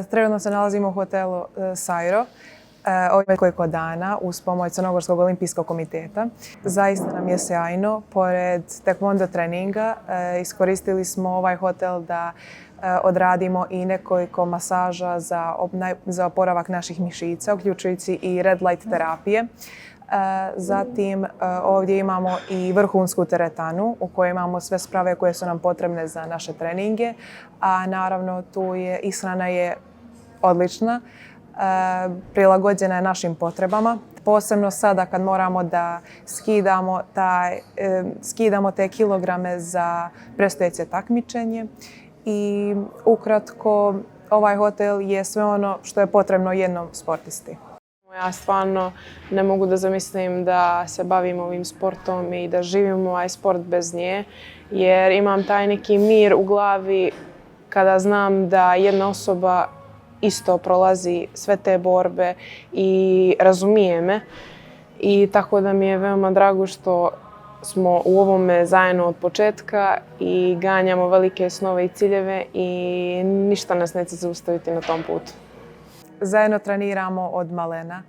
Trenutno se nalazimo u hotelu Sairo ovih nekoliko dana uz pomoć Crnogorskog olimpijskog komiteta. Zaista nam je sjajno. Pored taekwondo treninga iskoristili smo ovaj hotel da odradimo i nekoliko masaža za oporavak naših mišića, uključujući i red light terapije. Zatim ovdje imamo i vrhunsku teretanu u kojoj imamo sve sprave koje su nam potrebne za naše treninge, a naravno tu je ishrana je odlična, prilagođena je našim potrebama. Posebno sada kad moramo da skidamo te kilograme za predstojeće takmičenje. I ukratko, ovaj hotel je sve ono što je potrebno jednom sportisti. Ja stvarno ne mogu da zamislim da se bavim ovim sportom i da živim ovaj sport bez nje, jer imam taj neki mir u glavi kada znam da jedna osoba isto prolazi sve te borbe i razumije me. I tako da mi je veoma drago što smo u ovome zajedno od početka i ganjamo velike snove i ciljeve i ništa nas neće zaustaviti na tom putu. Zajedno treniramo od malena.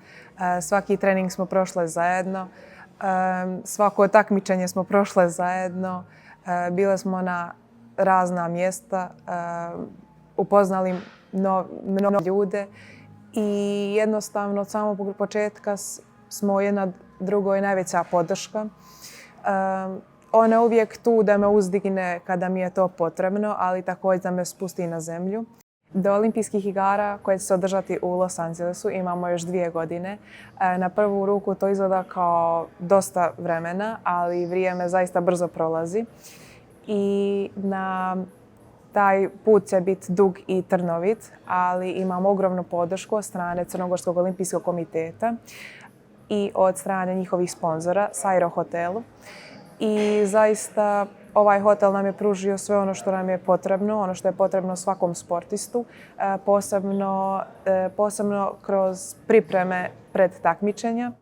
Svaki trening smo prošle zajedno. Svako takmičenje smo prošle zajedno. Bile smo na razna mjesta. Upoznali mnogo ljude. I jednostavno od samog početka smo jedna drugoj najveća podrška. Ona je uvijek tu da me uzdigne kada mi je to potrebno, ali također da me spusti na zemlju. Do olimpijskih igara koje će se održati u Los Angelesu imamo još 2 godine. Na prvu ruku to izgleda kao dosta vremena, ali vrijeme zaista brzo prolazi. I taj put će biti dug i trnovit, ali imam ogromnu podršku od strane Crnogorskog olimpijskog komiteta i od strane njihovih sponzora, Sairo hotelu. I zaista ovaj hotel nam je pružio sve ono što nam je potrebno, ono što je potrebno svakom sportistu, posebno kroz pripreme pred takmičenja.